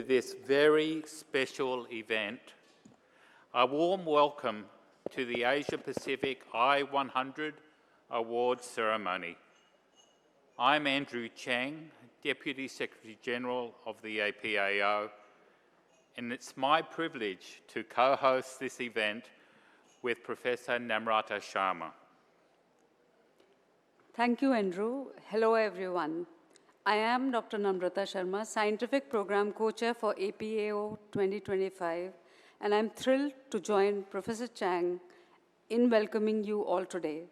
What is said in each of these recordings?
This very special event, a warm welcome to the Asia Pacific I-100 Awards ceremony. I'm Andrew Chang, Deputy Secretary General of the APJO, and it's my privilege to co-host this event with Professor Namrata Sharma. Thank you, Andrew. Hello, everyone. I am Dr. Namrata Sharma, Scientific Program Co-Chair for APJO 2025, and I'm thrilled to join Professor Chang in welcoming you all today.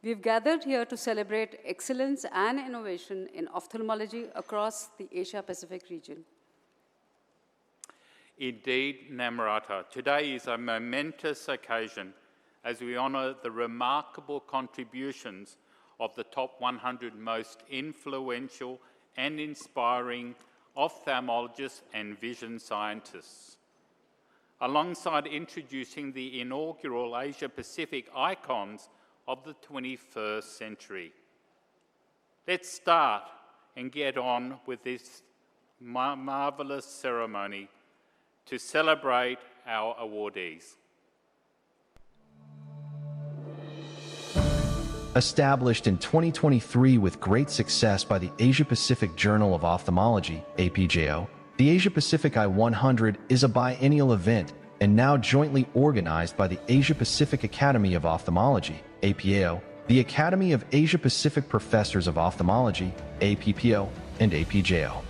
We've gathered here to celebrate excellence and innovation in ophthalmology across the Asia-Pacific region. Indeed, Namrata, today is a momentous occasion as we honour the remarkable contributions of the top 100 most influential and inspiring ophthalmologists and vision scientists, alongside introducing the inaugural Asia-Pacific icons of the 21st century. Let's start and get on with this marvellous ceremony to celebrate our awardees. Established in 2023 with great success by the Asia-Pacific Journal of Ophthalmology, APJO, the Asia-Pacific I-100 is a biennial event and now jointly organized by the Asia-Pacific Academy of Ophthalmology, APAO, the Academy of Asia-Pacific Professors of Ophthalmology, APPO, and APJO.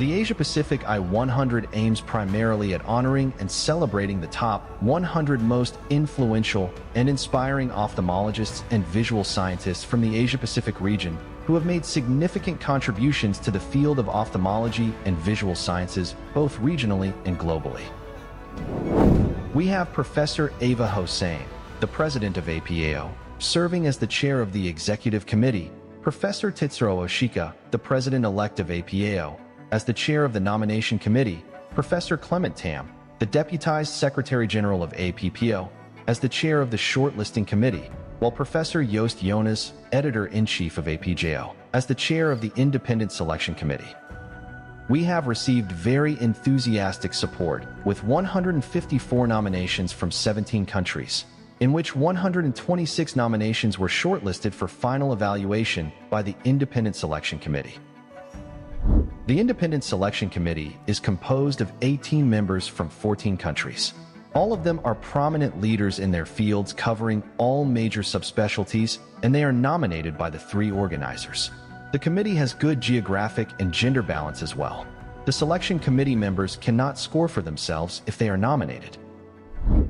The Asia-Pacific I-100 aims primarily at honoring and celebrating the top 100 most influential and inspiring ophthalmologists and visual scientists from the Asia-Pacific region who have made significant contributions to the field of ophthalmology and visual sciences, both regionally and globally. We have Professor Ava Hossain, the president of APAO, serving as the chair of the executive committee, Professor Tetsuro Oshika, the president-elect of APAO, as the chair of the nomination committee, Professor Clement Tam, the deputized secretary general of APPO, as the chair of the shortlisting committee, while Professor Joost Jonas, editor-in-chief of APJO, as the chair of the independent selection committee. We have received very enthusiastic support, with 154 nominations from 17 countries, in which 126 nominations were shortlisted for final evaluation by the independent selection committee. The Independent Selection Committee is composed of 18 members from 14 countries. All of them are prominent leaders in their fields covering all major subspecialties, and they are nominated by the three organizers. The committee has good geographic and gender balance as well. The selection committee members cannot score for themselves if they are nominated.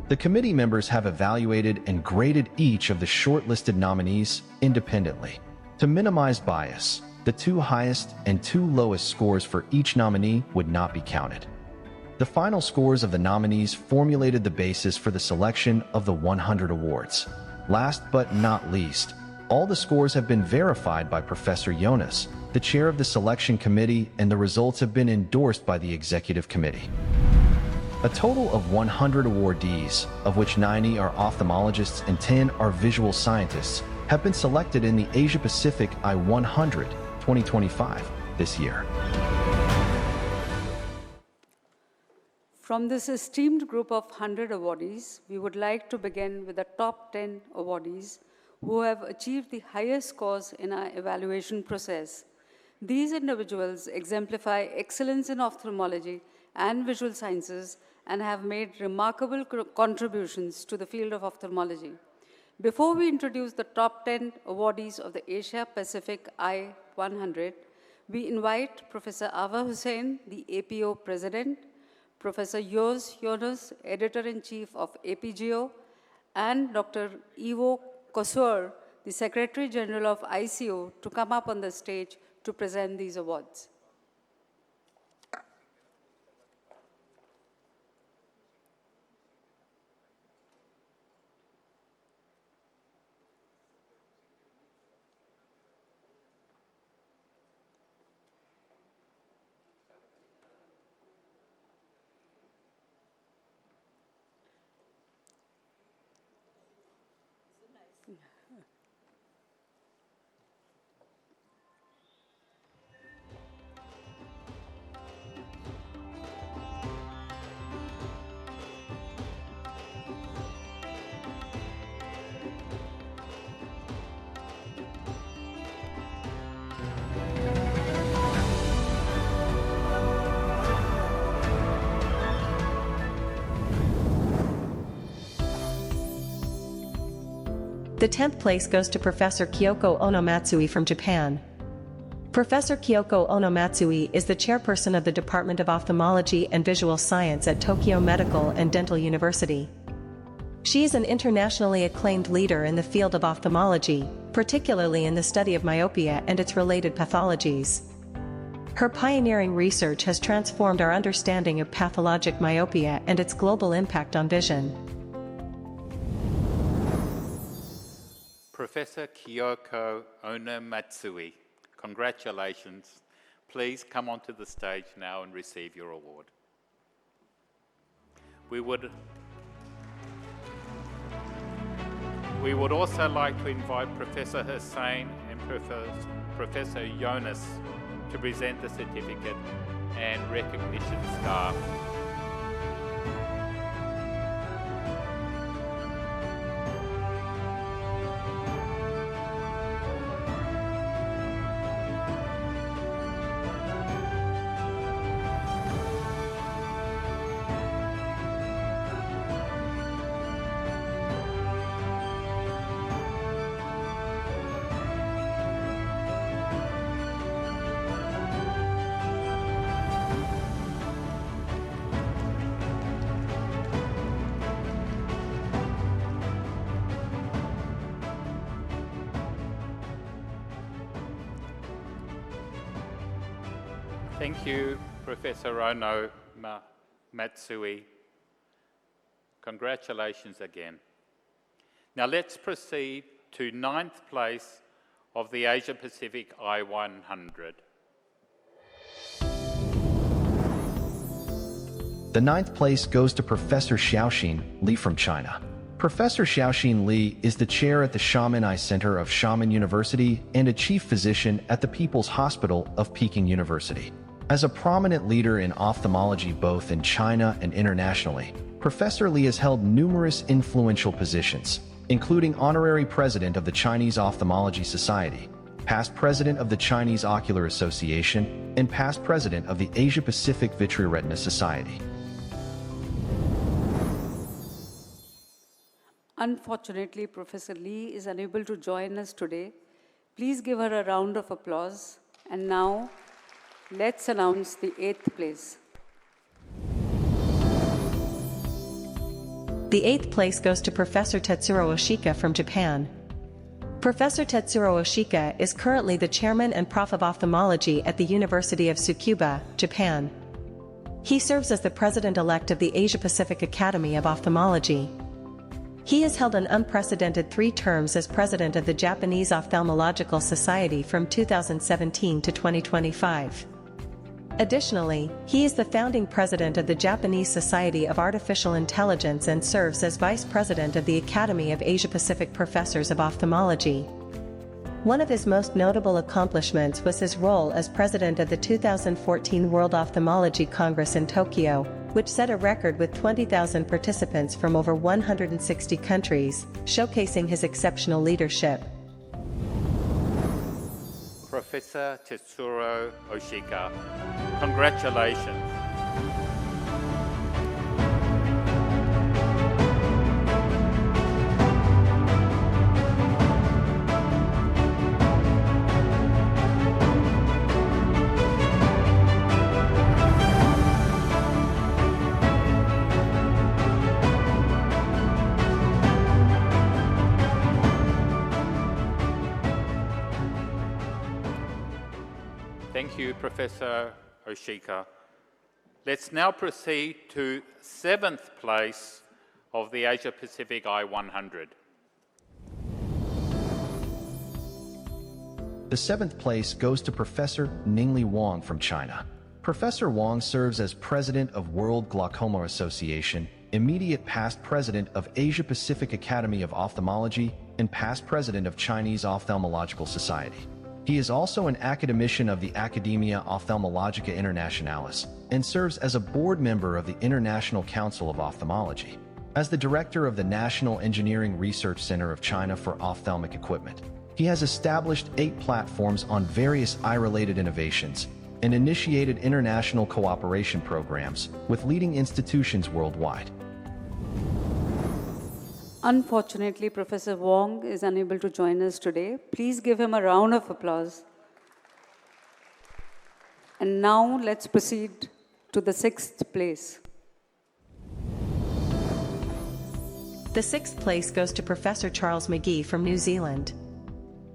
The committee members have evaluated and graded each of the shortlisted nominees independently. To minimize bias, the two highest and two lowest scores for each nominee would not be counted. The final scores of the nominees formulated the basis for the selection of the 100 awards. Last but not least, all the scores have been verified by Professor Jonas, the chair of the selection committee, and the results have been endorsed by the executive committee. A total of 100 awardees, of which 90 are ophthalmologists and 10 are visual scientists, have been selected in the Asia-Pacific I-100 2025 this year. From this esteemed group of 100 awardees, we would like to begin with the top 10 awardees who have achieved the highest scores in our evaluation process. These individuals exemplify excellence in ophthalmology and visual sciences and have made remarkable contributions to the field of ophthalmology. Before we introduce the top 10 awardees of the Asia-Pacific I-100, we invite Professor Ava Hossain, the APO President, Professor Joost Jonas, Editor-in-Chief of APJO, and Dr. Ivo Kosoor, the Secretary General of ICO, to come up on the stage to present these awards. The 10th place goes to Professor Kyoko Onomatsui from Japan. Professor Kyoko Onomatsui is the chairperson of the Department of Ophthalmology and Visual Science at Tokyo Medical and Dental University. She is an internationally acclaimed leader in the field of ophthalmology, particularly in the study of myopia and its related pathologies. Her pioneering research has transformed our understanding of pathologic myopia and its global impact on vision. Professor Kyoko Onomatsui, congratulations. Please come onto the stage now and receive your award. We would also like to invite Professor Hussain and Professor Jonas to present the certificate and recognition scarf. Thank you, Professor Onomatsui. Congratulations again. Now let's proceed to 9th place of the Asia Pacific I-100. The 9th place goes to Professor Xiaoxin Li from China. Professor Xiaoxin Li is the chair at the Xiamen Eye Center of Xiamen University and a chief physician at the People's Hospital of Peking University. As a prominent leader in ophthalmology both in China and internationally, Professor Li has held numerous influential positions, including honorary president of the Chinese Ophthalmology Society, past president of the Chinese Ocular Association, and past president of the Asia-Pacific Vitreoretina Society. Unfortunately, Professor Lee is unable to join us today. Please give her a round of applause. And now, let's announce the 8th place. The 8th place goes to Professor Tetsuro Oshika from Japan. Professor Tetsuro Oshika is currently the chairman and prof of ophthalmology at the University of Tsukuba, Japan. He serves as the president-elect of the Asia-Pacific Academy of Ophthalmology. He has held an unprecedented 3 terms as president of the Japanese Ophthalmological Society from 2017 to 2025. Additionally, he is the founding president of the Japanese Society of Artificial Intelligence and serves as vice president of the Academy of Asia-Pacific Professors of Ophthalmology. One of his most notable accomplishments was his role as president of the 2014 World Ophthalmology Congress in Tokyo, which set a record with 20,000 participants from over 160 countries, showcasing his exceptional leadership. Professor Tetsuro Oshika, congratulations. Thank you, Professor Oshika. Let's now proceed to 7th place of the Asia Pacific I-100. The 7th place goes to Professor Ningli Wang from China. Professor Wang serves as president of World Glaucoma Association, immediate past president of Asia Pacific Academy of Ophthalmology, and past president of Chinese Ophthalmological Society. He is also an academician of the Academia Ophthalmologica Internationalis and serves as a board member of the International Council of Ophthalmology. As the director of the National Engineering Research Center of China for Ophthalmic Equipment, he has established 8 platforms on various eye-related innovations and initiated international cooperation programs with leading institutions worldwide. Unfortunately, Professor Wong is unable to join us today. Please give him a round of applause. And now let's proceed to the 6th place. The 6th place goes to Professor Charles McGee from New Zealand.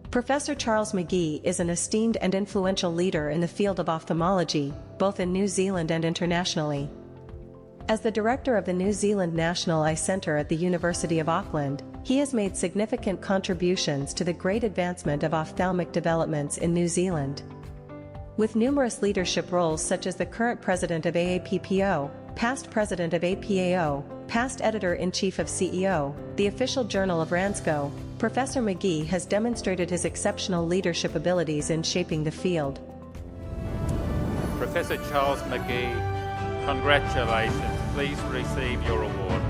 Professor Charles McGee is an esteemed and influential leader in the field of ophthalmology, both in New Zealand and internationally. As the director of the New Zealand National Eye Centre at the University of Auckland, he has made significant contributions to the great advancement of ophthalmic developments in New Zealand. With numerous leadership roles such as the current president of AAPPO, past president of APAO, past editor-in-chief of CEO, the official journal of RANSCO, Professor McGee has demonstrated his exceptional leadership abilities in shaping the field. Professor Charles McGee, congratulations. Please receive your award.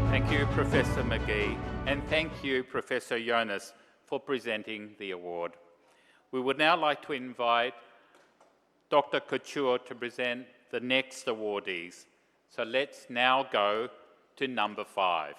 Thank you, Professor McGee, and thank you, Professor Jonas, for presenting the award. We would now like to invite Dr. Couture to present the next awardees. So let's now go to number 5.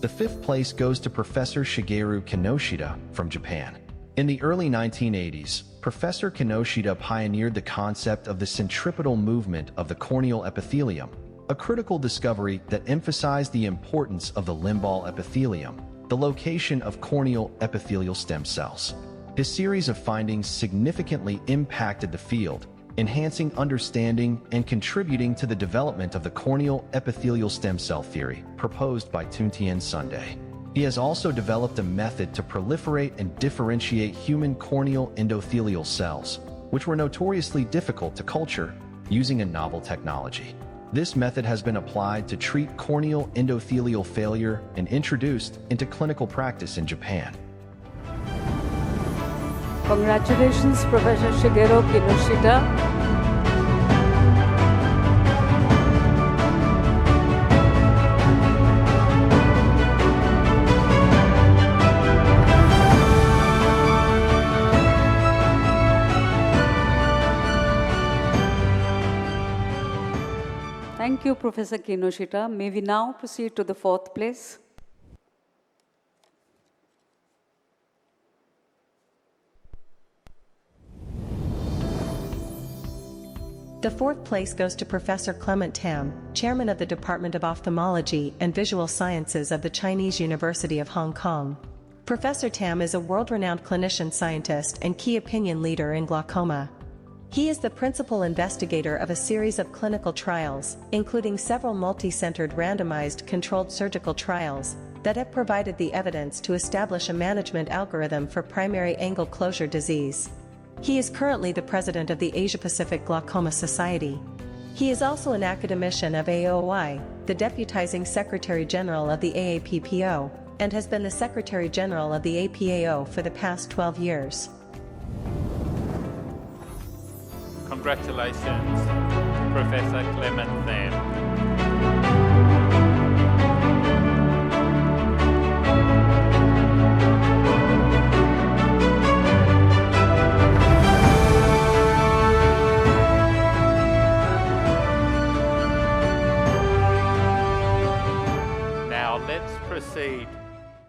The 5th place goes to Professor Shigeru Kinoshita from Japan. In the early 1980s, Professor Kinoshita pioneered the concept of the centripetal movement of the corneal epithelium, a critical discovery that emphasized the importance of the limbal epithelium, the location of corneal epithelial stem cells. His series of findings significantly impacted the field, enhancing understanding and contributing to the development of the corneal epithelial stem cell theory proposed by Tuntien Sunday. He has also developed a method to proliferate and differentiate human corneal endothelial cells, which were notoriously difficult to culture, using a novel technology. This method has been applied to treat corneal endothelial failure and introduced into clinical practice in Japan. Congratulations, Professor Shigeru Kinoshita. Thank you, Professor Kinoshita. May we now proceed to the 4th place? The 4th place goes to Professor Clement Tam, chairman of the Department of Ophthalmology and Visual Sciences of the Chinese University of Hong Kong. Professor Tam is a world-renowned clinician scientist and key opinion leader in glaucoma. He is the principal investigator of a series of clinical trials, including several multi-centered randomized controlled surgical trials, that have provided the evidence to establish a management algorithm for primary angle closure disease. He is currently the president of the Asia-Pacific Glaucoma Society. He is also an academician of AOI, the deputizing Secretary General of the AAPPO, and has been the Secretary General of the APAO for the past 12 years. Congratulations, Professor Clement Tam. Let's proceed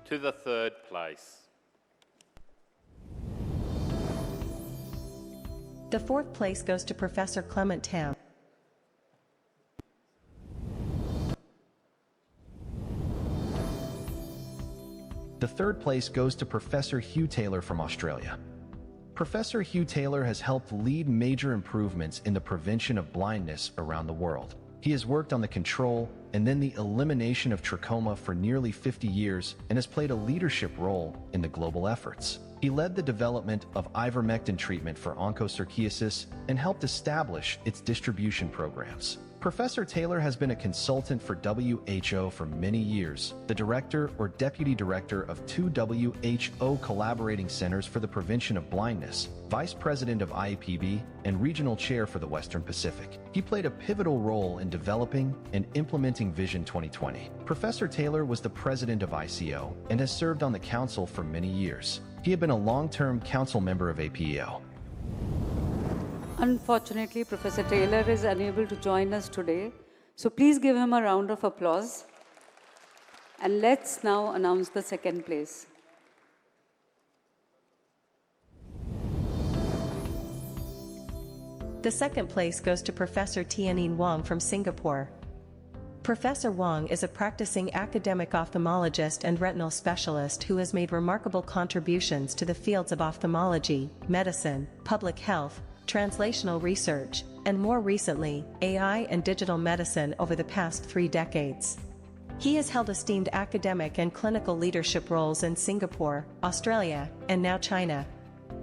to the 3rd place. The 4th place goes to Professor Clement Tam. The 3rd place goes to Professor Hugh Taylor from Australia. Professor Hugh Taylor has helped lead major improvements in the prevention of blindness around the world. He has worked on the control and then the elimination of trachoma for nearly 50 years and has played a leadership role in the global efforts. He led the development of ivermectin treatment for onchocerciasis and helped establish its distribution programs. Professor Taylor has been a consultant for WHO for many years, the director or deputy director of 2 WHO collaborating centers for the prevention of blindness, vice president of IAPB, and regional chair for the Western Pacific. He played a pivotal role in developing and implementing Vision 2020. Professor Taylor was the president of ICO and has served on the council for many years. He had been a long-term council member of APJO. Unfortunately, Professor Taylor is unable to join us today, so please give him a round of applause. And let's now announce the second place. The second place goes to Professor Tianyin Wang from Singapore. Professor Wang is a practicing academic ophthalmologist and retinal specialist who has made remarkable contributions to the fields of ophthalmology, medicine, public health, translational research, and more recently, AI and digital medicine over the past 3 decades. He has held esteemed academic and clinical leadership roles in Singapore, Australia, and now China.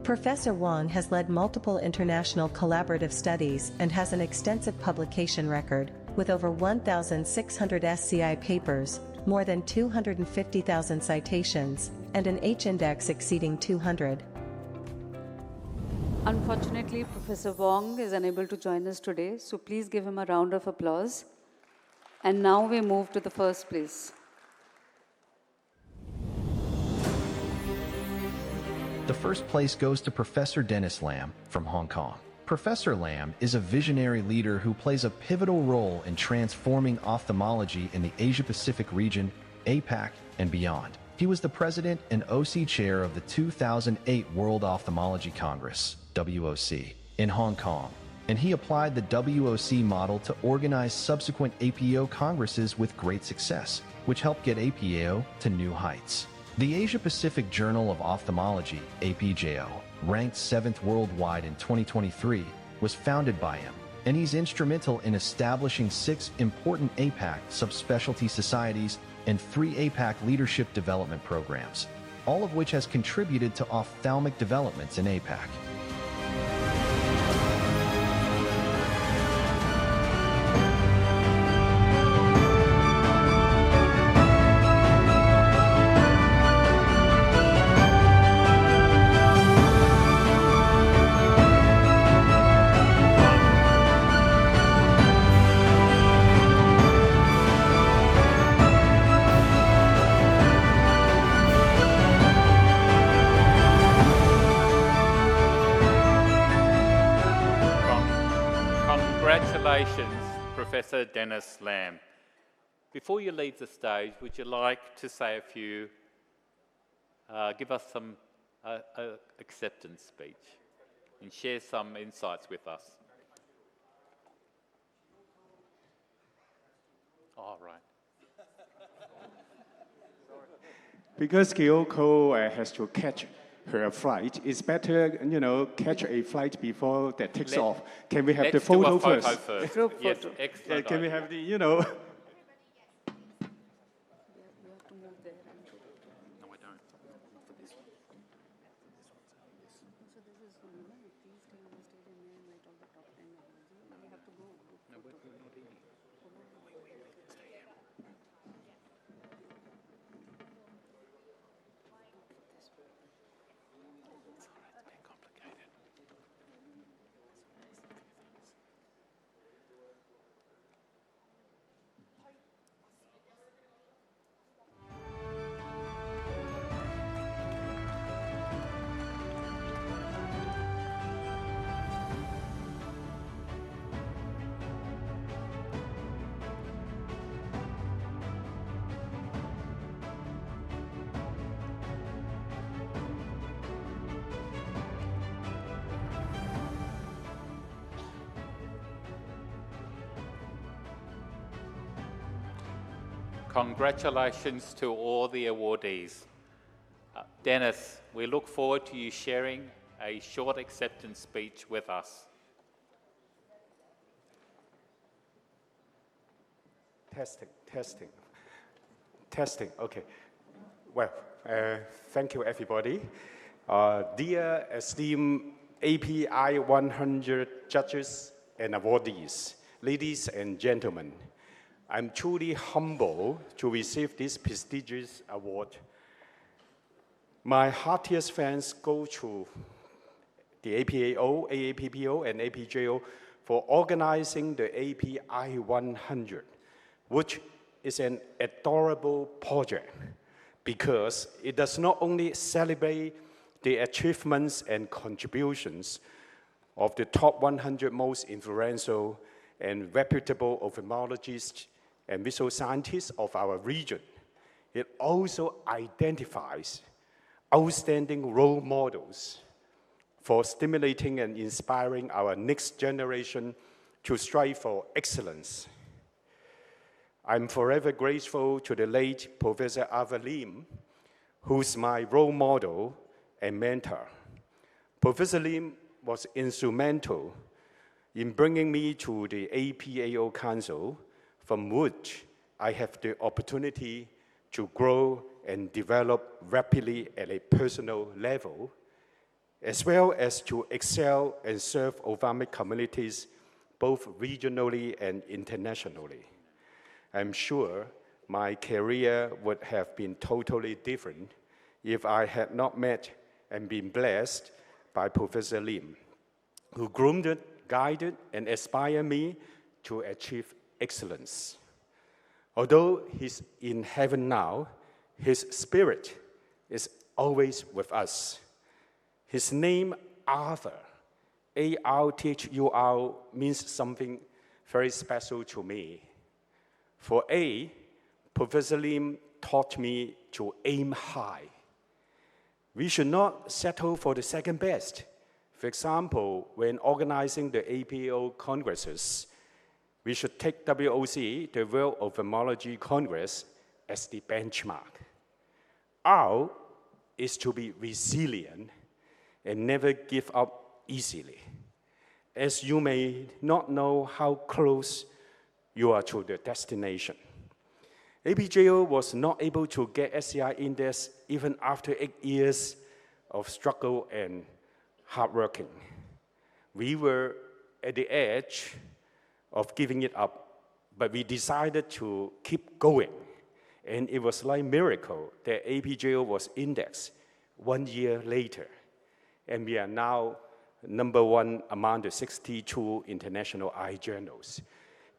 Professor Wang has led multiple international collaborative studies and has an extensive publication record, with over 1,600 SCI papers, more than 250,000 citations, and an H-index exceeding 200. Unfortunately, Professor Wong is unable to join us today, so please give him a round of applause. And now we move to the first place. The first place goes to Professor Dennis Lam from Hong Kong. Professor Lam is a visionary leader who plays a pivotal role in transforming ophthalmology in the Asia-Pacific region, APAC, and beyond. He was the president and OC chair of the 2008 World Ophthalmology Congress, WOC, in Hong Kong, and he applied the WOC model to organize subsequent APJO congresses with great success, which helped get APJO to new heights. The Asia-Pacific Journal of Ophthalmology, APJO, ranked 7th worldwide in 2023, was founded by him, and he's instrumental in establishing 6 important APAC subspecialty societies and 3 APAC leadership development programs, all of which has contributed to ophthalmic developments in APAC. Congratulations, Professor Dennis Lam. Before you leave the stage, would you like to say a few, give us some acceptance speech and share some insights with us? Oh, right. Because Kyoko has to catch her flight, it's better, catch a flight before that takes off. Can we have the photo first? Group Yes, photo. excellent. Can we have the, Congratulations to all the awardees. Dennis, we look forward to you sharing a short acceptance speech with us. Testing, okay. Well, thank you everybody. Dear esteemed API 100 judges and awardees, ladies and gentlemen, I'm truly humbled to receive this prestigious award. My heartiest thanks go to the APAO, APPO, and APJO for organizing the API 100, which is an adorable project because it does not only celebrate the achievements and contributions of the top 100 most influential and reputable ophthalmologists and visual scientists of our region. It also identifies outstanding role models for stimulating and inspiring our next generation to strive for excellence. I'm forever grateful to the late Professor Arthur Lim, who's my role model and mentor. Professor Lim was instrumental in bringing me to the APAO Council, from which I have the opportunity to grow and develop rapidly at a personal level, as well as to excel and serve ophthalmic communities both regionally and internationally. I'm sure my career would have been totally different if I had not met and been blessed by Professor Lim, who groomed, guided, and inspired me to achieve excellence. Although he's in heaven now, his spirit is always with us. His name, Arthur, A-R-T-H-U-R, means something very special to me. For A, Professor Lim taught me to aim high. We should not settle for the second best. For example, when organizing the APO congresses, we should take WOC, the World Ophthalmology Congress, as the benchmark. R is to be resilient and never give up easily, as you may not know how close you are to the destination. APJO was not able to get SCI index even after 8 years of struggle and hard working. We were at the edge of giving it up, but we decided to keep going. And it was like a miracle that APJO was indexed 1 year later. And we are now #1 among the 62 international eye journals.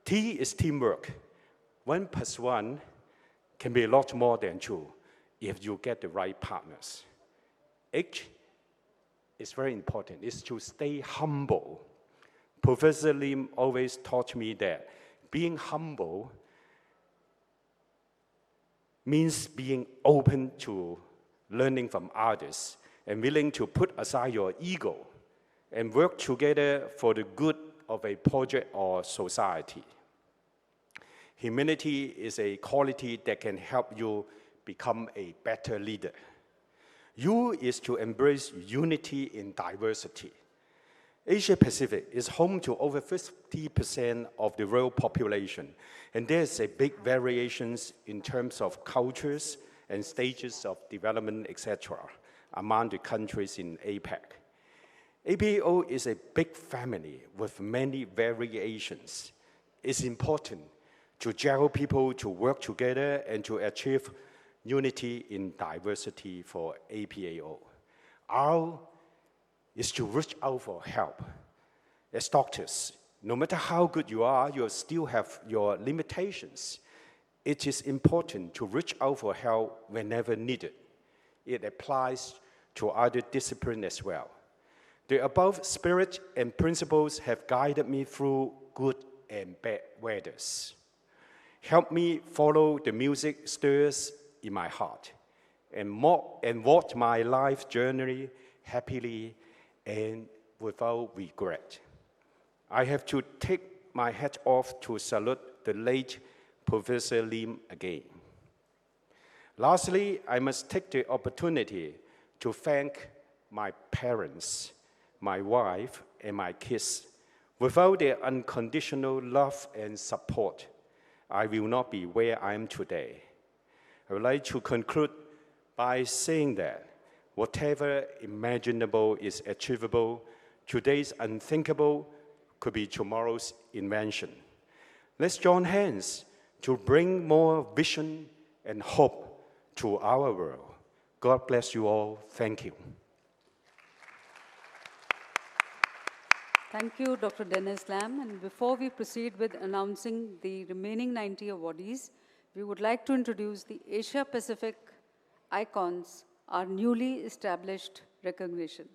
T is teamwork. 1 + 1 can be a lot more than 2 if you get the right partners. H is very important, is to stay humble. Professor Lim always taught me that being humble means being open to learning from others and willing to put aside your ego and work together for the good of a project or society. Humility is a quality that can help you become a better leader. U is to embrace unity in diversity. Asia Pacific is home to over 50% of the world population, and there's a big variations in terms of cultures and stages of development, etc., among the countries in APEC. APAO is a big family with many variations. It's important to gel people to work together and to achieve unity in diversity for APAO. R is to reach out for help. As doctors, no matter how good you are, you still have your limitations. It is important to reach out for help whenever needed. It applies to other disciplines as well. The above spirit and principles have guided me through good and bad weathers. Help me follow the music stirs in my heart and walk my life journey happily and without regret. I have to take my hat off to salute the late Professor Lim again. Lastly, I must take the opportunity to thank my parents, my wife, and my kids. Without their unconditional love and support, I will not be where I am today. I would like to conclude by saying that whatever imaginable is achievable, today's unthinkable could be tomorrow's invention. Let's join hands to bring more vision and hope to our world. God bless you all. Thank you. Thank you, Dr. Dennis Lam. And before we proceed with announcing the remaining 90 awardees, we would like to introduce the Asia Pacific icons, our newly established recognition.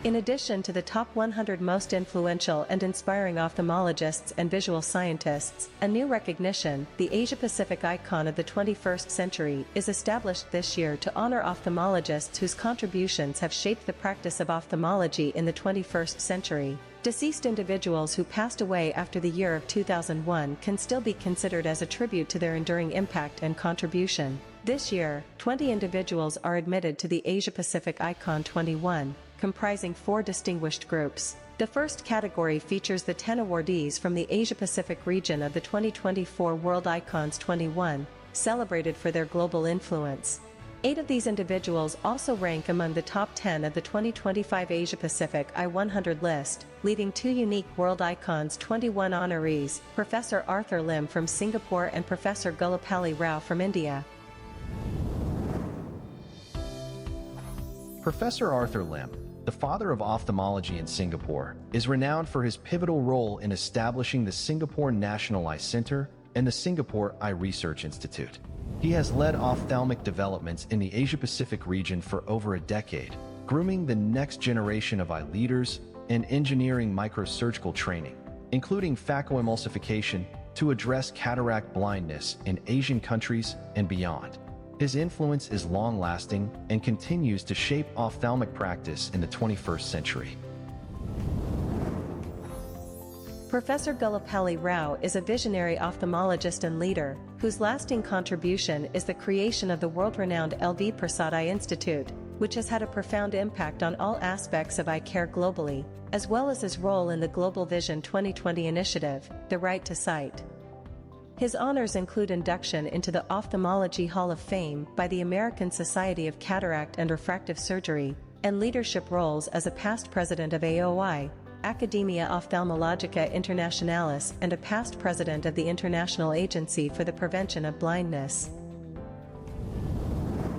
In addition to the top 100 most influential and inspiring ophthalmologists and visual scientists, a new recognition, the Asia-Pacific Icon of the 21st Century, is established this year to honor ophthalmologists whose contributions have shaped the practice of ophthalmology in the 21st century. Deceased individuals who passed away after the year of 2001 can still be considered as a tribute to their enduring impact and contribution. This year, 20 individuals are admitted to the Asia-Pacific Icon 21, comprising 4 distinguished groups. The first category features the 10 awardees from the Asia-Pacific region of the 2024 World Icons 21, celebrated for their global influence. 8 of these individuals also rank among the top 10 of the 2025 Asia-Pacific I100 list, leaving 2 unique World Icons 21 honorees, Professor Arthur Lim from Singapore and Professor Gulapalli Rao from India. Professor Arthur Lim, the father of ophthalmology in Singapore, is renowned for his pivotal role in establishing the Singapore National Eye Center and the Singapore Eye Research Institute. He has led ophthalmic developments in the Asia-Pacific region for over a decade, grooming the next generation of eye leaders and engineering microsurgical training, including phacoemulsification, to address cataract blindness in Asian countries and beyond. His influence is long-lasting and continues to shape ophthalmic practice in the 21st century. Professor Gulapalli Rao is a visionary ophthalmologist and leader, whose lasting contribution is the creation of the world-renowned L.V. Prasad Eye Institute, which has had a profound impact on all aspects of eye care globally, as well as his role in the Global Vision 2020 initiative, The Right to Sight. His honors include induction into the Ophthalmology Hall of Fame by the American Society of Cataract and Refractive Surgery, and leadership roles as a past president of AOI, Academia Ophthalmologica Internationalis, and a past president of the International Agency for the Prevention of Blindness.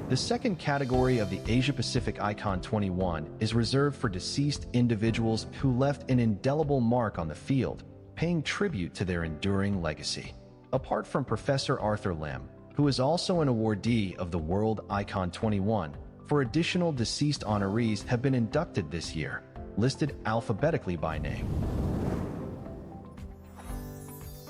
The second category of the Asia-Pacific Icon 21 is reserved for deceased individuals who left an indelible mark on the field, paying tribute to their enduring legacy. Apart from Professor Arthur Lim, who is also an awardee of the World Icon 21, 4 additional deceased honorees have been inducted this year, listed alphabetically by name.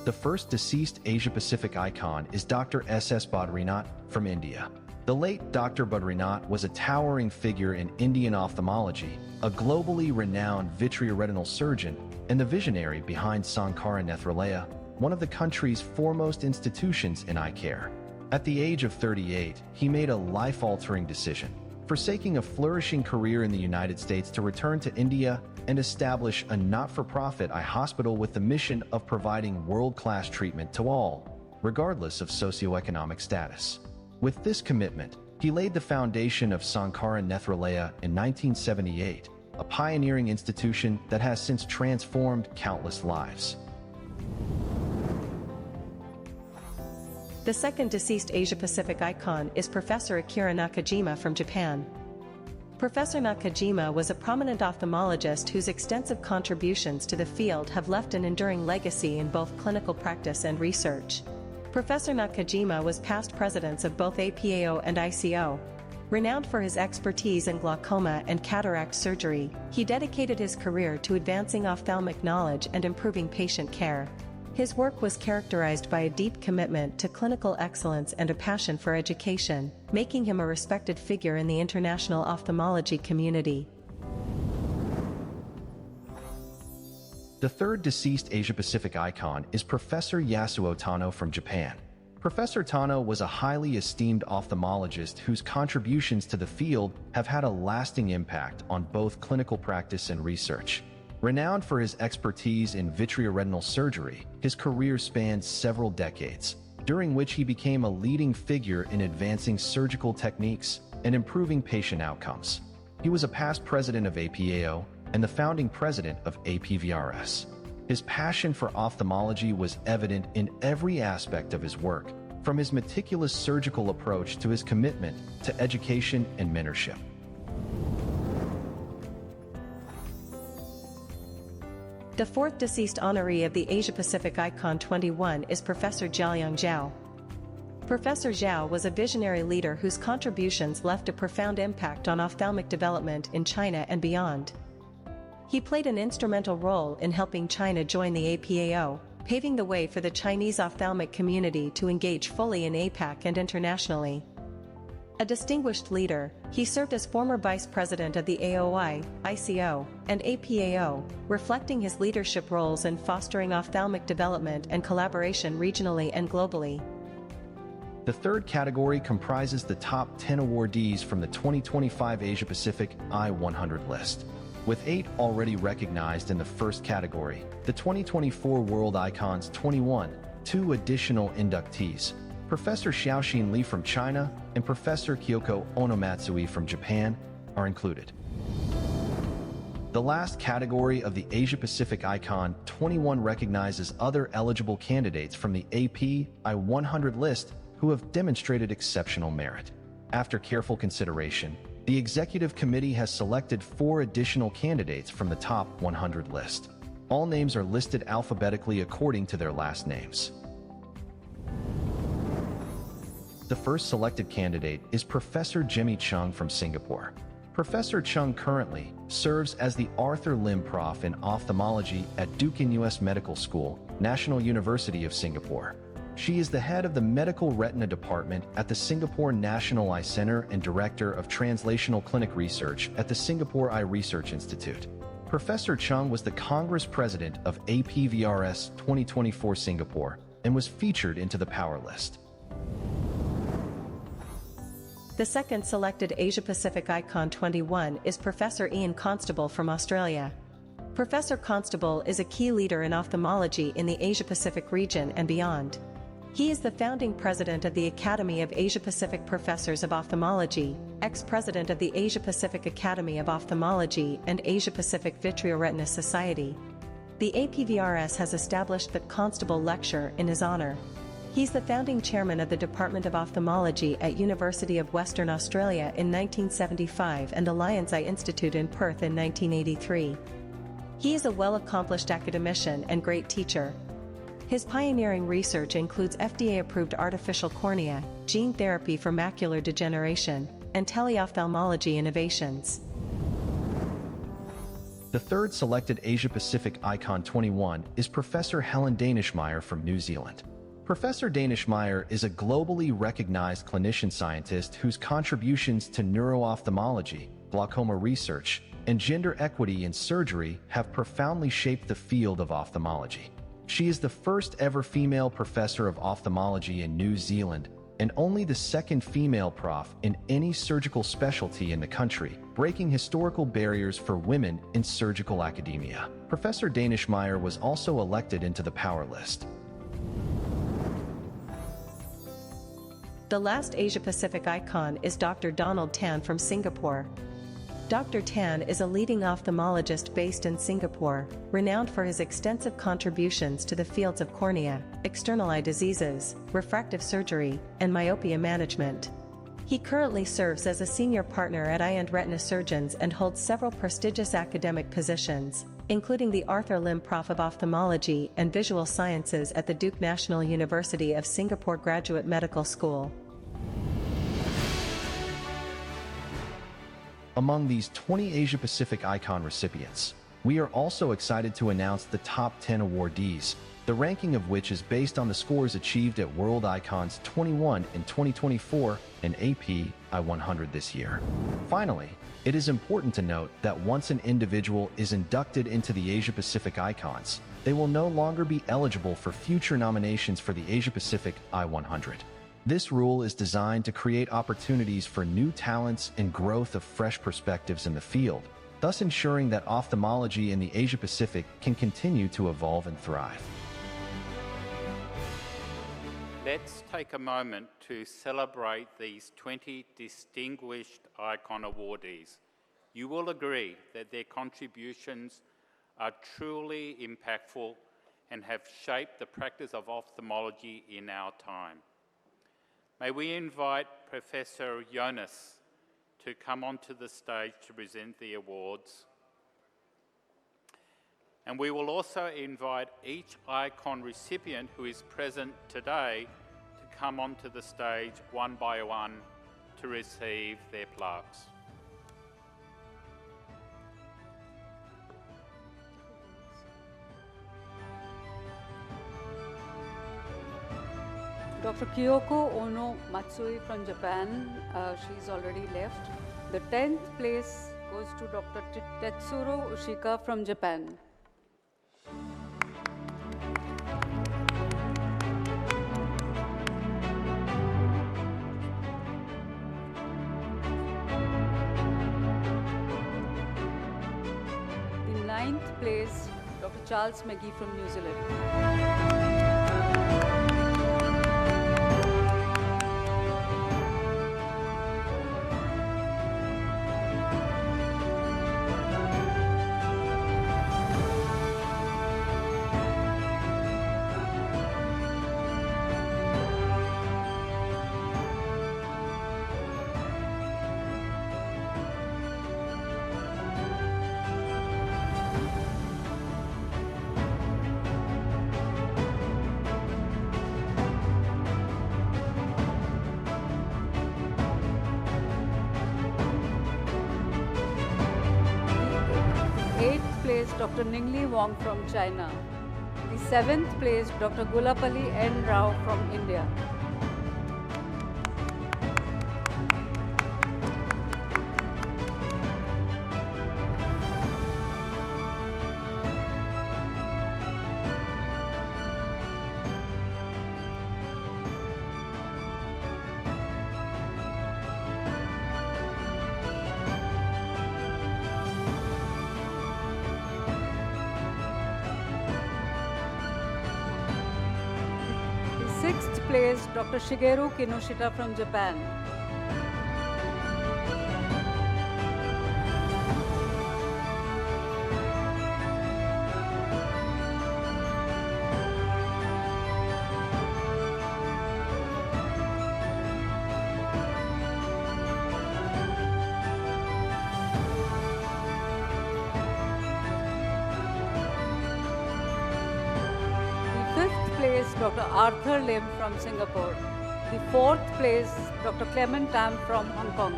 The first deceased Asia-Pacific icon is Dr. S.S. Badrinath from India. The late Dr. Badrinath was a towering figure in Indian ophthalmology, a globally renowned vitreoretinal surgeon, and the visionary behind Sankara Nethralaya, one of the country's foremost institutions in eye care. At the age of 38, he made a life-altering decision, forsaking a flourishing career in the United States to return to India and establish a not-for-profit eye hospital with the mission of providing world-class treatment to all, regardless of socioeconomic status. With this commitment, he laid the foundation of Sankara Nethralaya in 1978, a pioneering institution that has since transformed countless lives. The second deceased Asia-Pacific icon is Professor Akira Nakajima from Japan. Professor Nakajima was a prominent ophthalmologist whose extensive contributions to the field have left an enduring legacy in both clinical practice and research. Professor Nakajima was past presidents of both APJO and ICO. Renowned for his expertise in glaucoma and cataract surgery, he dedicated his career to advancing ophthalmic knowledge and improving patient care. His work was characterized by a deep commitment to clinical excellence and a passion for education, making him a respected figure in the international ophthalmology community. The third deceased Asia-Pacific icon is Professor Yasuo Tano from Japan. Professor Tano was a highly esteemed ophthalmologist whose contributions to the field have had a lasting impact on both clinical practice and research. Renowned for his expertise in vitreoretinal surgery, his career spanned several decades, during which he became a leading figure in advancing surgical techniques and improving patient outcomes. He was a past president of APJO and the founding president of APVRS. His passion for ophthalmology was evident in every aspect of his work, from his meticulous surgical approach to his commitment to education and mentorship. The fourth deceased honoree of the Asia-Pacific Icon 21 is Professor Jiaoyang Zhao. Professor Zhao was a visionary leader whose contributions left a profound impact on ophthalmic development in China and beyond. He played an instrumental role in helping China join the APAO, paving the way for the Chinese ophthalmic community to engage fully in APAC and internationally. A distinguished leader, he served as former vice president of the AOI, ICO, and APAO, reflecting his leadership roles in fostering ophthalmic development and collaboration regionally and globally. The third category comprises the top 10 awardees from the 2025 Asia-Pacific I-100 list. With 8 already recognized in the first category, the 2024 World Icons 21, 2 additional inductees, Professor Xiaoxin Li from China and Professor Kyoko Onomatsui from Japan, are included. The last category of the Asia-Pacific Icon 21 recognizes other eligible candidates from the AP I-100 list who have demonstrated exceptional merit. After careful consideration, the Executive Committee has selected 4 additional candidates from the top 100 list. All names are listed alphabetically according to their last names. The first selected candidate is Professor Jimmy Chung from Singapore. Professor Chung currently serves as the Arthur Lim Prof in Ophthalmology at Duke US Medical School, National University of Singapore. She is the head of the Medical Retina Department at the Singapore National Eye Center and Director of Translational Clinic Research at the Singapore Eye Research Institute. Professor Chung was the Congress President of APVRS 2024 Singapore and was featured into the Power List. The second selected Asia-Pacific Icon 21 is Professor Ian Constable from Australia. Professor Constable is a key leader in ophthalmology in the Asia-Pacific region and beyond. He is the founding president of the Academy of Asia-Pacific Professors of Ophthalmology, ex-president of the Asia-Pacific Academy of Ophthalmology and Asia-Pacific Vitreoretina Society. The APVRS has established the Constable Lecture in his honor. He's the founding chairman of the Department of Ophthalmology at University of Western Australia in 1975 and the Lions Eye Institute in Perth in 1983. He is a well-accomplished academician and great teacher. His pioneering research includes FDA-approved artificial cornea, gene therapy for macular degeneration, and teleophthalmology innovations. The third selected Asia-Pacific Icon 21 is Professor Helen Danishmeyer from New Zealand. Professor Danishmeyer is a globally recognized clinician scientist whose contributions to neuro-ophthalmology, glaucoma research, and gender equity in surgery have profoundly shaped the field of ophthalmology. She is the first ever female professor of ophthalmology in New Zealand and only the second female prof in any surgical specialty in the country, breaking historical barriers for women in surgical academia. Professor Danishmeyer was also elected into the Power List. The last Asia-Pacific icon is Dr. Donald Tan from Singapore. Dr. Tan is a leading ophthalmologist based in Singapore, renowned for his extensive contributions to the fields of cornea, external eye diseases, refractive surgery, and myopia management. He currently serves as a senior partner at Eye and Retina Surgeons and holds several prestigious academic positions, including the Arthur Lim Prof of Ophthalmology and Visual Sciences at the Duke National University of Singapore Graduate Medical School. Among these 20 Asia-Pacific Icon recipients, we are also excited to announce the top 10 awardees, the ranking of which is based on the scores achieved at World Icons 21 in 2024 and AP I-100 this year. Finally, it is important to note that once an individual is inducted into the Asia-Pacific Icons, they will no longer be eligible for future nominations for the Asia-Pacific I-100. This rule is designed to create opportunities for new talents and growth of fresh perspectives in the field, thus ensuring that ophthalmology in the Asia-Pacific can continue to evolve and thrive. Let's take a moment to celebrate these 20 distinguished ICON awardees. You will agree that their contributions are truly impactful and have shaped the practice of ophthalmology in our time. May we invite Professor Jonas to come onto the stage to present the awards. And we will also invite each ICON recipient who is present today to come onto the stage one by one to receive their plaques. Dr. Kyoko Ono Matsui from Japan, she's already left. The 10th place goes to Dr. Tetsuro Ushika from Japan. The 9th place, Dr. Charles McGee from New Zealand. Dr. Ningli Wong from China. The 7th place, Dr. Gulapalli N. Rao from India. Place, Dr. Shigeru Kinoshita from Japan. Dr. Arthur Lim from Singapore. The 4th place, Dr. Clement Tam from Hong Kong.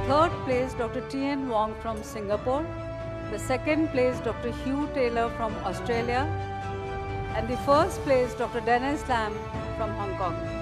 Third place, Dr. Tien Wong from Singapore. The 2nd place, Dr. Hugh Taylor from Australia. And the 1st place, Dr. Dennis Lam from Hong Kong.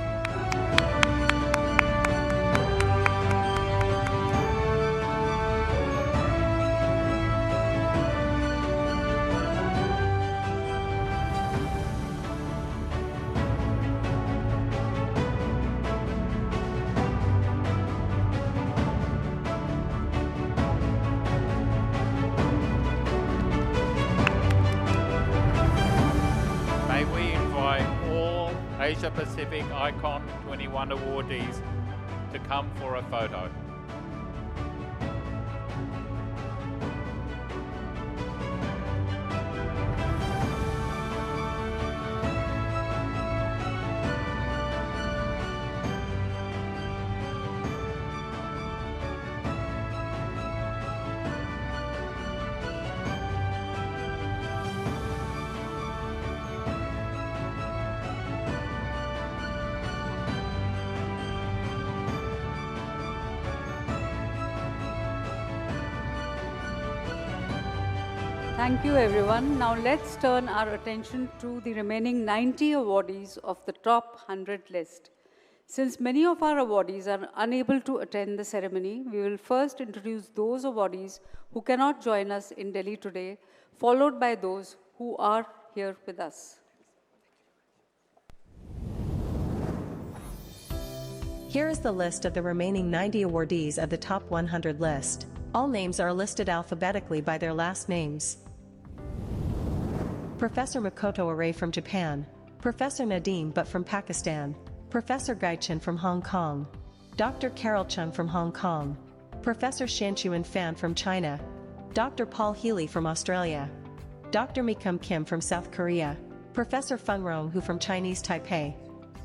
Asia Pacific ICON 21 awardees to come for a photo. Thank you, everyone. Now let's turn our attention to the remaining 90 awardees of the top 100 list. Since many of our awardees are unable to attend the ceremony, we will first introduce those awardees who cannot join us in Delhi today, followed by those who are here with us. Here is the list of the remaining 90 awardees of the top 100 list. All names are listed alphabetically by their last names. Professor Makoto Arai from Japan, Professor Nadeem Butt from Pakistan, Professor Gai Chen from Hong Kong, Dr. Carol Chung from Hong Kong, Professor Shanchuan Fan from China, Dr. Paul Healy from Australia, Dr. Mikum Kim from South Korea, Professor Feng Ronghu from Chinese Taipei,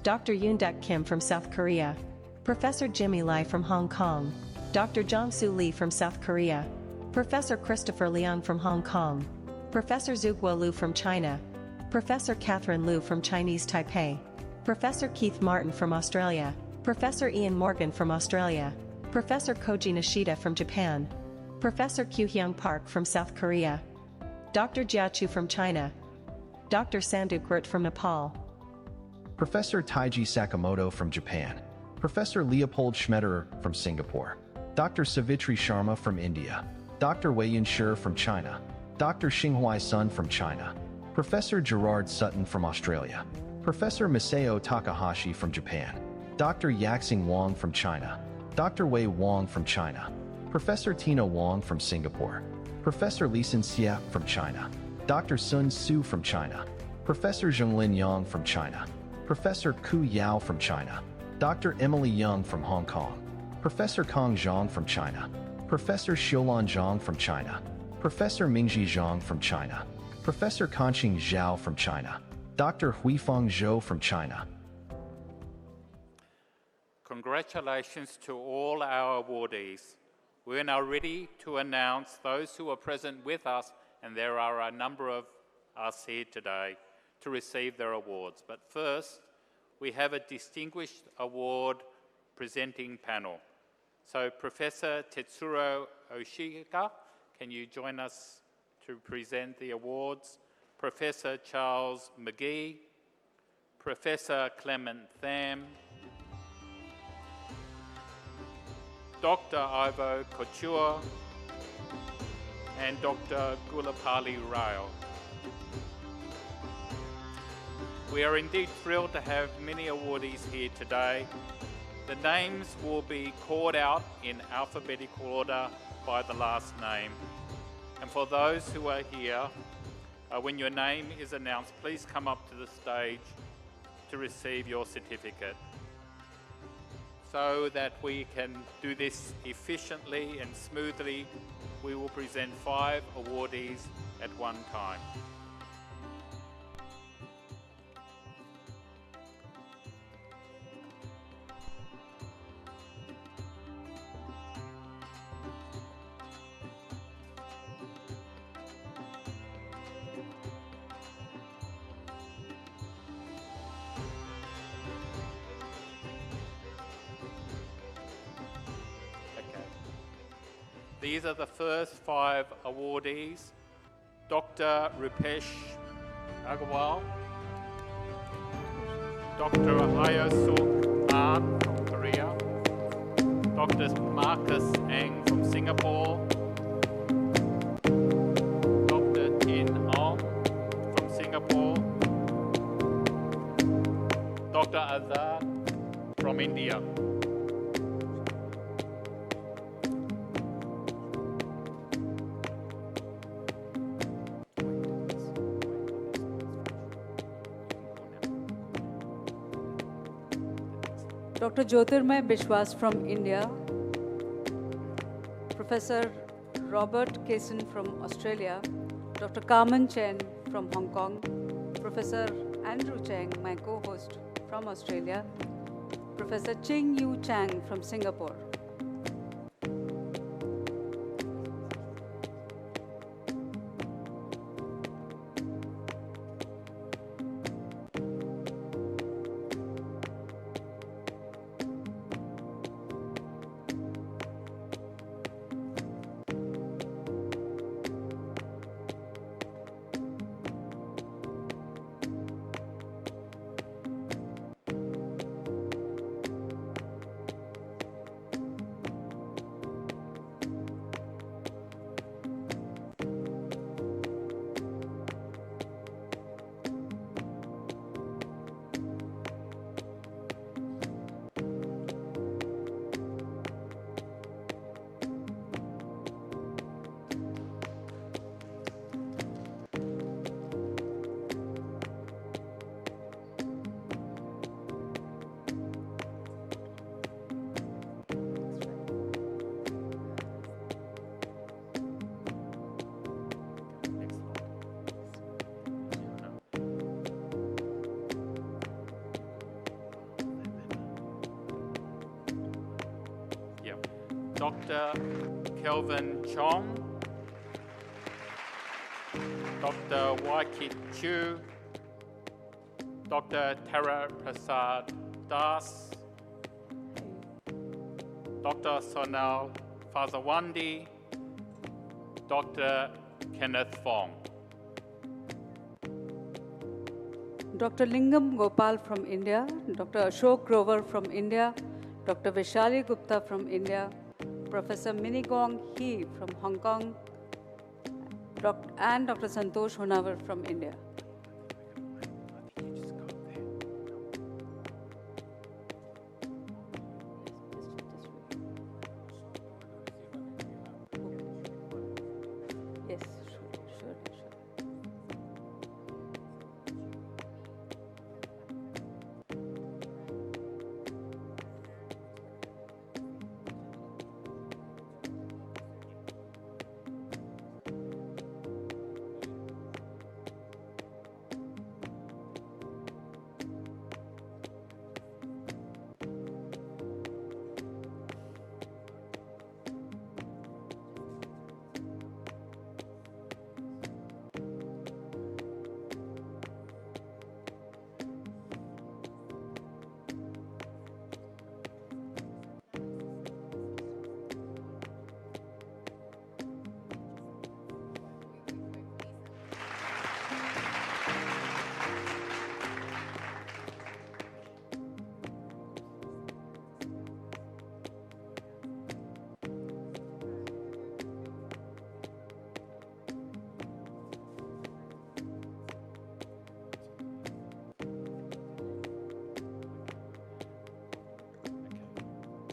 Dr. Yoon-Duk Kim from South Korea, Professor Jimmy Lai from Hong Kong, Dr. Jong-Soo Lee from South Korea, Professor Christopher Liang from Hong Kong, Professor Zhuguo Liu from China, Professor Catherine Liu from Chinese Taipei, Professor Keith Martin from Australia, Professor Ian Morgan from Australia, Professor Koji Nishida from Japan, Professor Kyu-Hyung Park from South Korea, Dr. Jia Chu from China, Dr. Sanduk Gurt from Nepal, Professor Taiji Sakamoto from Japan, Professor Leopold Schmetterer from Singapore, Dr. Savitri Sharma from India, Dr. Wei Yinshir from China, Dr. Xinghuai Sun from China, Professor Gerard Sutton from Australia, Professor Masao Takahashi from Japan, Dr. Yaxing Wang from China, Dr. Wei Wang from China, Professor Tina Wang from Singapore, Professor Li Xia from China, Dr. Sun Su from China, Professor Zhonglin Yang from China, Professor Ku Yao from China, Dr. Emily Young from Hong Kong, Professor Kong Zhang from China, Professor Xiulan Zhang from China, Professor Mingji Zhang from China, Professor Kanqing Zhao from China, Dr. Huifeng Zhou from China. Congratulations to all our awardees. We're now ready to announce those who are present with us, and there are a number of us here today to receive their awards. But first, we have a distinguished award presenting panel. So Professor Tetsuro Oshika, can you join us to present the awards? Professor Charles McGee, Professor Clement Tham, Dr. Ivo Couture, and Dr. Gulapali Rao. We are indeed thrilled to have many awardees here today. The names will be called out in alphabetical order by the last name. And for those who are here, when your name is announced, please come up to the stage to receive your certificate. So that we can do this efficiently and smoothly, we will present 5 awardees at one time. These are the first 5 awardees. Dr. Rupesh Agarwal, Dr. AIOS2025 from Korea, Dr. Marcus Ang from Singapore, Dr. Tin Ong from Singapore, Dr. Azad from India. Dr. Jyotirmay Bishwas from India, Professor Robert Kaysen from Australia, Dr. Carmen Chen from Hong Kong, Professor Andrew Cheng, my co-host from Australia, Professor Ching Yu Chang from Singapore. Dr. Kelvin Chong, Dr. Waikit Chu, Dr. Tara Prasad Das, Dr. Sonal Fazawandi, Dr. Kenneth Fong. Dr. Lingam Gopal from India, Dr. Ashok Grover from India, Dr. Vishali Gupta from India, Professor Minigong He from Hong Kong, and Dr. Santosh Honavar from India. Yes, sure.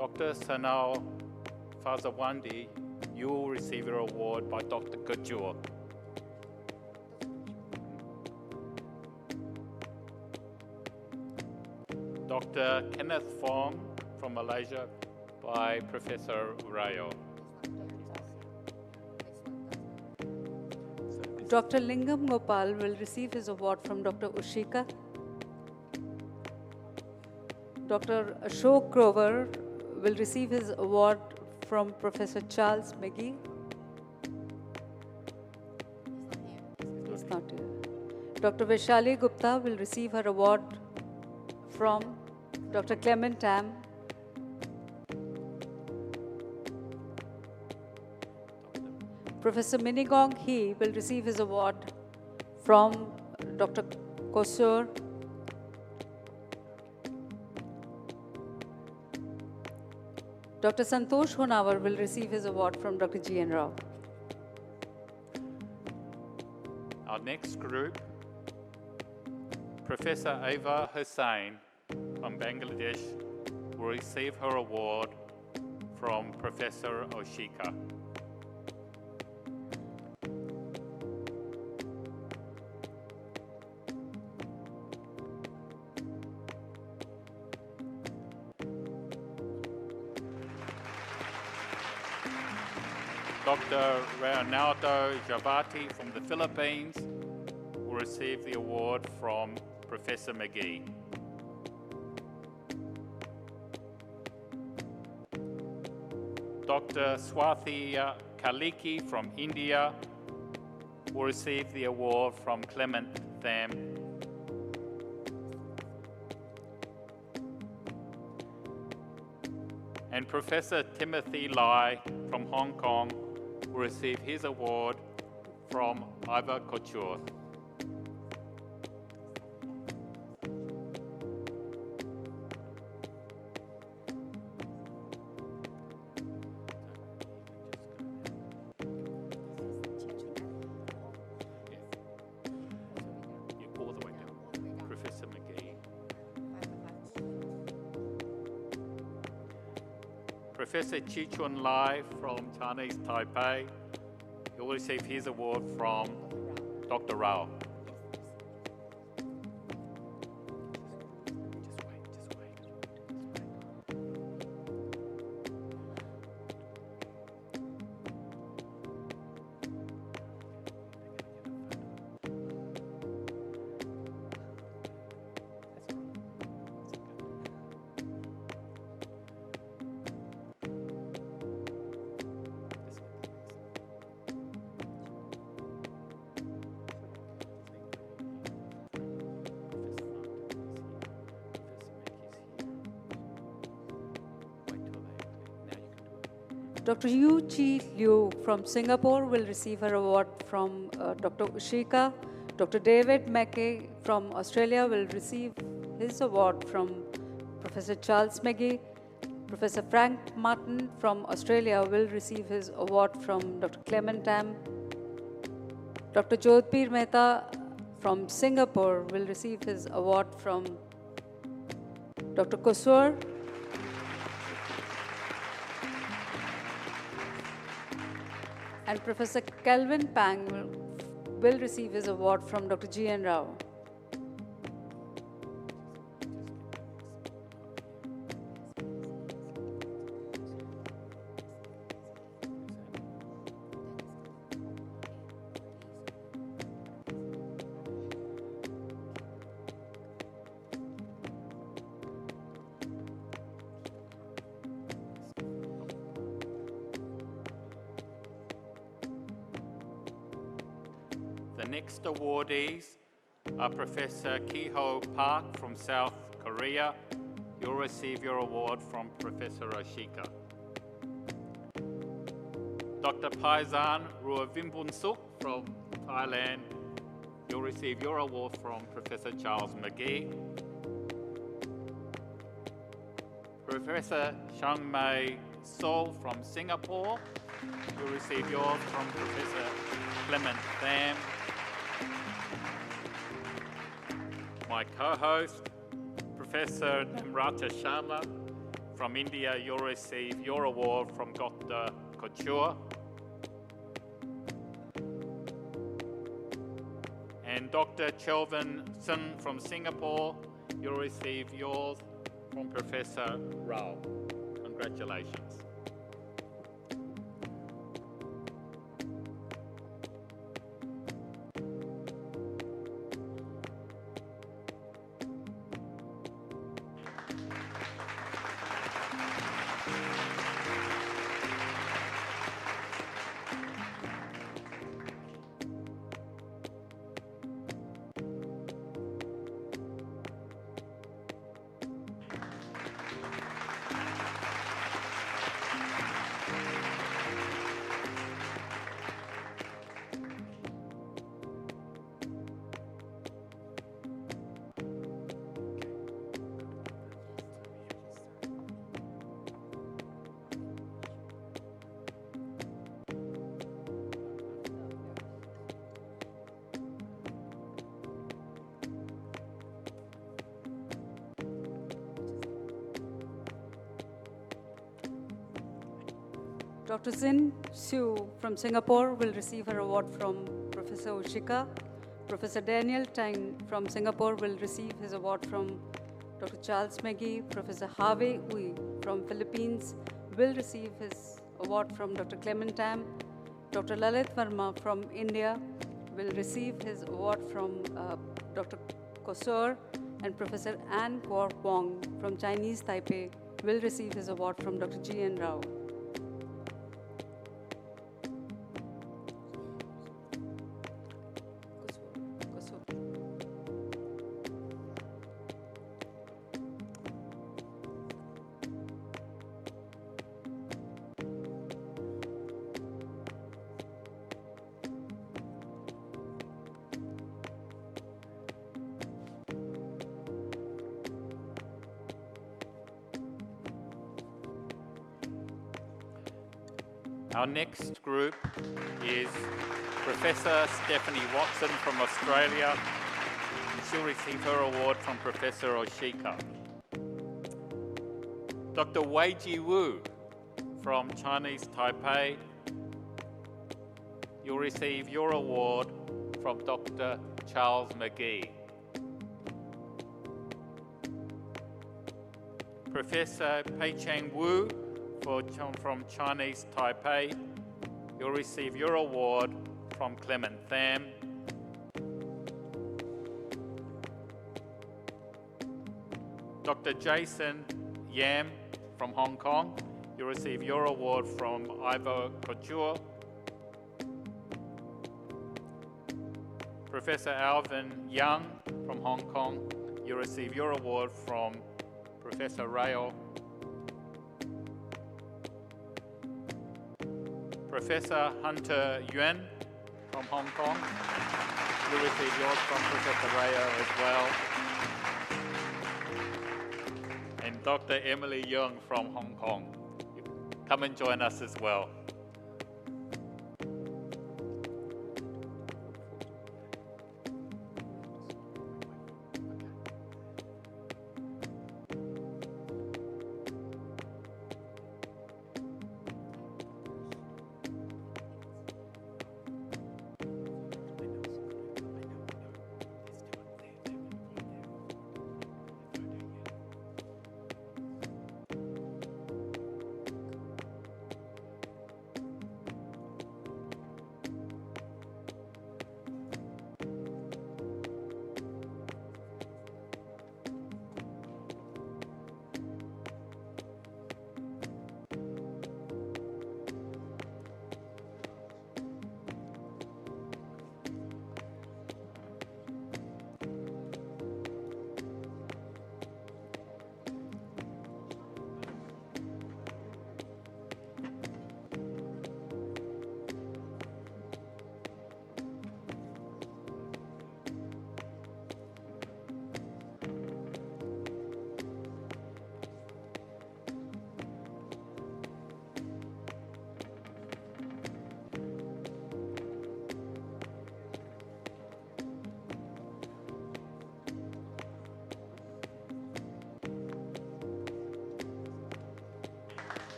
Dr. Sanal Fazawandi, you will receive your award by Dr. Kajur. Dr. Kenneth Fong from Malaysia by Professor Urayo. Dr. Lingam Gopal will receive his award from Dr. Ushika. Dr. Ashok Grover will receive his award from Professor Charles McGee. He's not here. Dr. Vishali Gupta will receive her award from Dr. Clement Tam. Professor Minigong He will receive his award from Dr. Kosur. Dr. Santosh Honavar will receive his award from Dr. G. N. Rao. Our next group, Professor Ava Hussain from Bangladesh will receive her award from Professor Oshika. Dr. Ronaldo Javati from the Philippines will receive the award from Professor McGee. Dr. Swathi Kaliki from India will receive the award from Clement Tham. And Professor Timothy Lai from Hong Kong will receive his award from Iva Couture. All the way down. Professor McGee. Professor Chi-Chun Lai from Chinese Taipei, he will receive his award from Dr. Rao. Dr. Yu Chi Liu from Singapore will receive her award from Dr. Ushika. Dr. David Mackay from Australia will receive his award from Professor Charles McGee. Professor Frank Martin from Australia will receive his award from Dr. Clement Tam. Dr. Jodhpir Mehta from Singapore will receive his award from Dr. Kosur. And Professor Kelvin Pang will receive his award from Dr. G.N. Rao. The next awardees are Professor Ki-ho Park from South Korea. You'll receive your award from Professor Oshika. Dr. Paisan Ruavimbun-suk from Thailand. You'll receive your award from Professor Charles McGee. Professor Chang Mei So from Singapore. You'll receive yours from Professor Clement Tham. My co-host, Professor Namrata Sharma from India, you'll receive your award from Dr. Couture. And Dr. Chelvin Sun from Singapore, you'll receive yours from Professor Rao. Congratulations. Dr. Zin Siu from Singapore will receive her award from Professor Ushika. Professor Daniel Tang from Singapore will receive his award from Dr. Charles McGee. Professor Harvey Ui from Philippines will receive his award from Dr. Clement Tam. Dr. Lalit Verma from India will receive his award from Dr. Kosur, and Professor Ann Kwok Wong from Chinese Taipei will receive his award from Dr. G.N. Rao. Our next group is Professor Stephanie Watson from Australia. She'll receive her award from Professor Oshika. Dr. Weiji Wu from Chinese Taipei. You'll receive your award from Dr. Charles McGee. Professor Peicheng Wu from Chinese Taipei, you'll receive your award from Clement Tham. Dr. Jason Yam from Hong Kong, you'll receive your award from Ivo Couture. Professor Alvin Young from Hong Kong, you'll receive your award from Professor Rao. Professor Hunter Yuan from Hong Kong. You receive yours from Professor Rayo as well. And Dr. Emily Yeung from Hong Kong. Come and join us as well.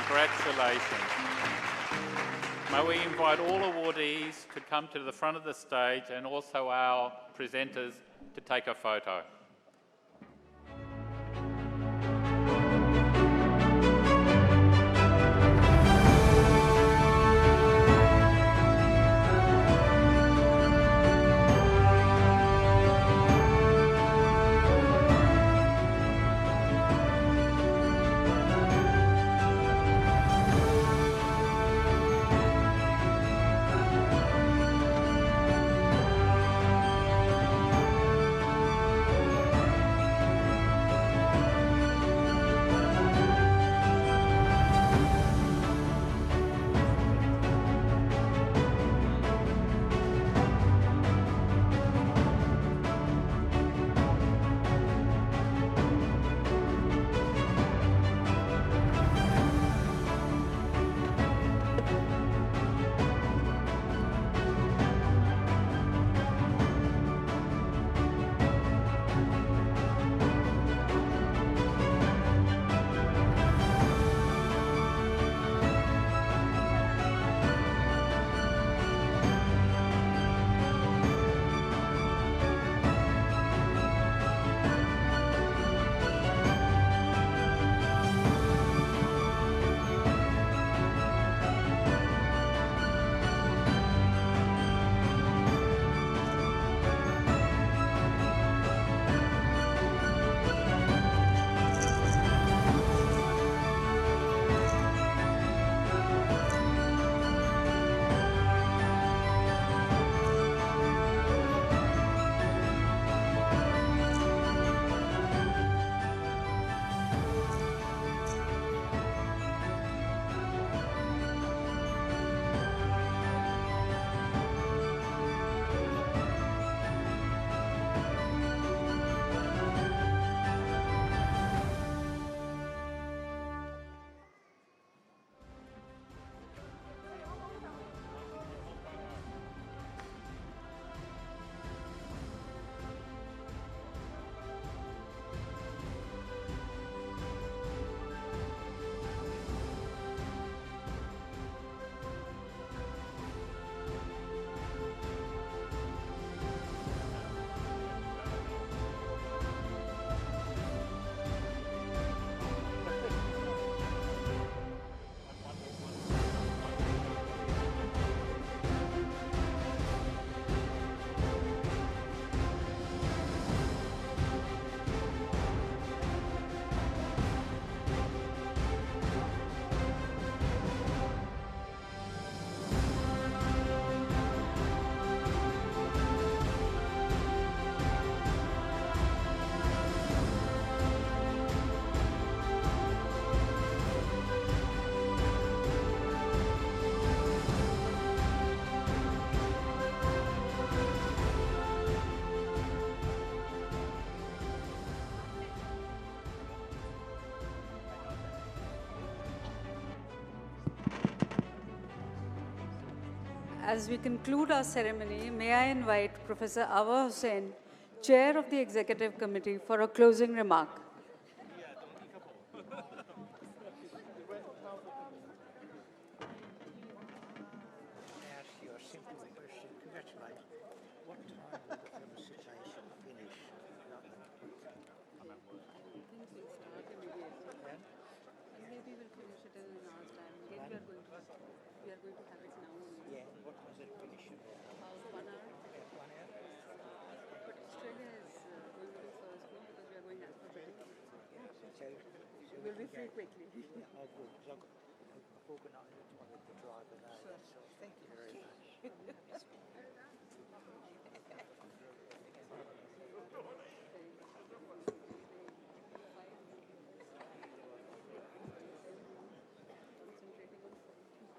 Congratulations. May we invite all awardees to come to the front of the stage and also our presenters to take a photo. as we conclude our ceremony, may I invite Professor Awa Hussain, Chair of the Executive Committee, for a closing remark. We'll be free quickly. Thank you very much.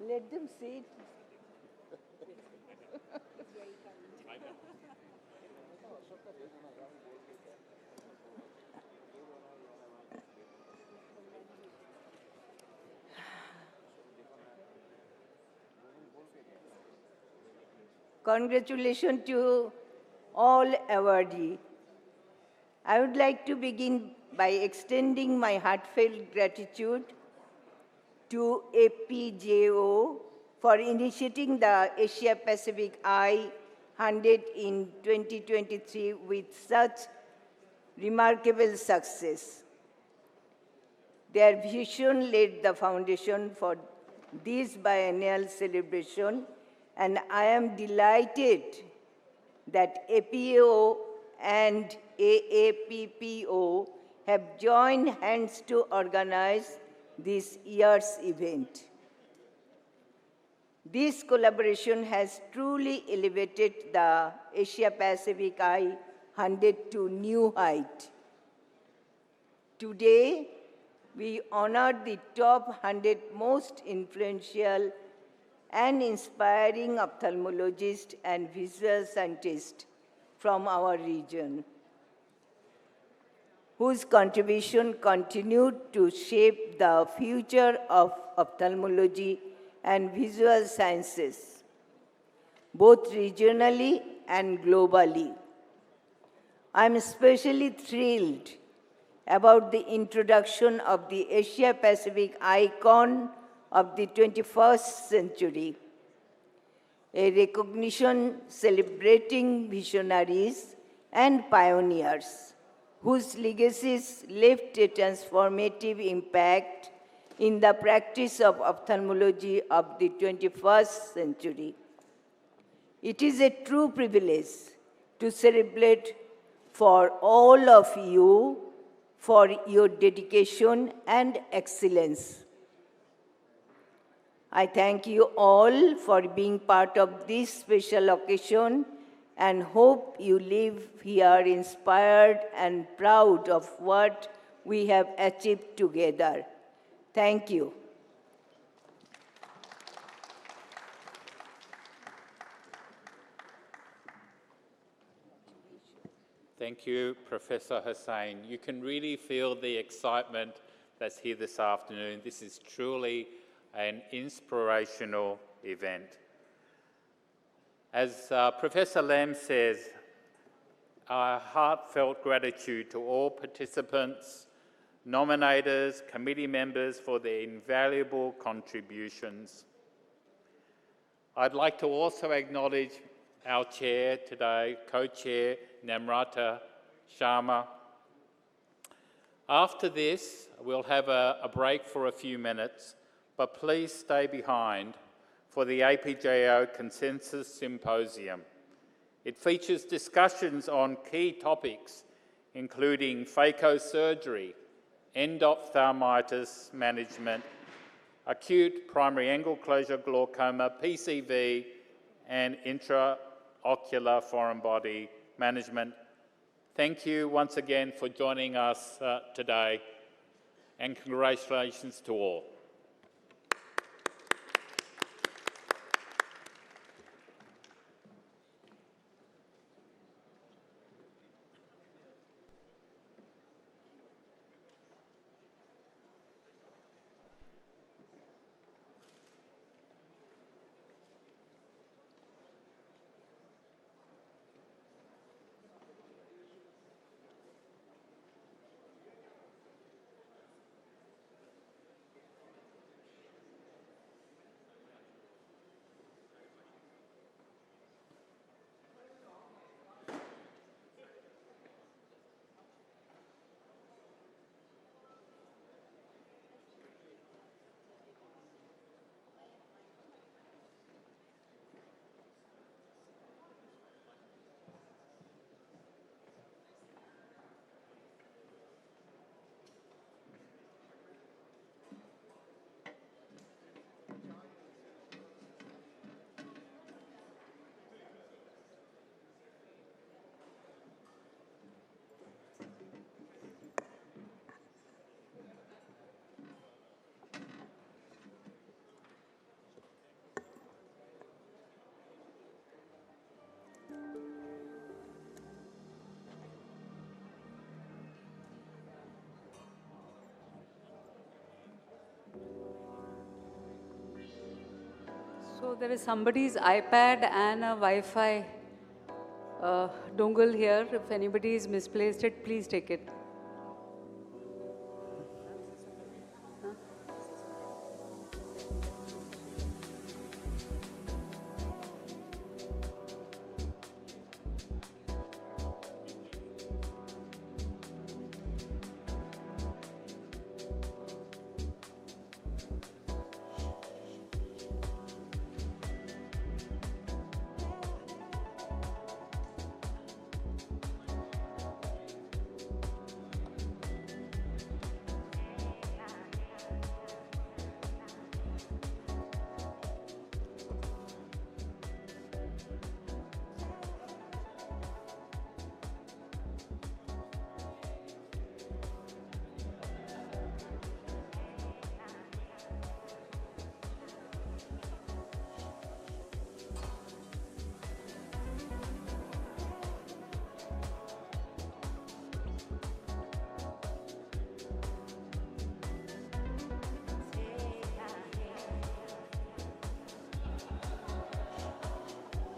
Let them sit. Congratulations to all awardees. I would like to begin by extending my heartfelt gratitude to APJO for initiating the Asia Pacific I-100 in 2023 with such remarkable success. Their vision laid the foundation for this biennial celebration, and I am delighted that APJO and AAPPO have joined hands to organize this year's event. This collaboration has truly elevated the Asia-Pacific I-100 to new height. Today, we honor the top 100 most influential and inspiring ophthalmologists and visual scientists from our region, whose contribution continued to shape the future of ophthalmology and visual sciences, both regionally and globally. I'm especially thrilled about the introduction of the Asia-Pacific icon of the 21st century, a recognition celebrating visionaries and pioneers whose legacies left a transformative impact in the practice of ophthalmology of the 21st century. It is a true privilege to celebrate for all of you for your dedication and excellence. I thank you all for being part of this special occasion and hope you leave here inspired and proud of what we have achieved together. Thank you. Thank you, Professor Hussain. You can really feel the excitement that's here this afternoon. This is truly an inspirational event. As Professor Lam says, our heartfelt gratitude to all participants, nominators, committee members for their invaluable contributions. I'd like to also acknowledge our chair today, co-chair Namrata Sharma. After this, we'll have a break for a few minutes, but please stay behind for the APJO Consensus Symposium. It features discussions on key topics, including phacosurgery, endophthalmitis management, acute primary angle closure glaucoma, PCV, and intraocular foreign body management. Thank you once again for joining us today, and congratulations to all. there is somebody's iPad and a Wi-Fi dongle here. If anybody is misplaced it, please take it.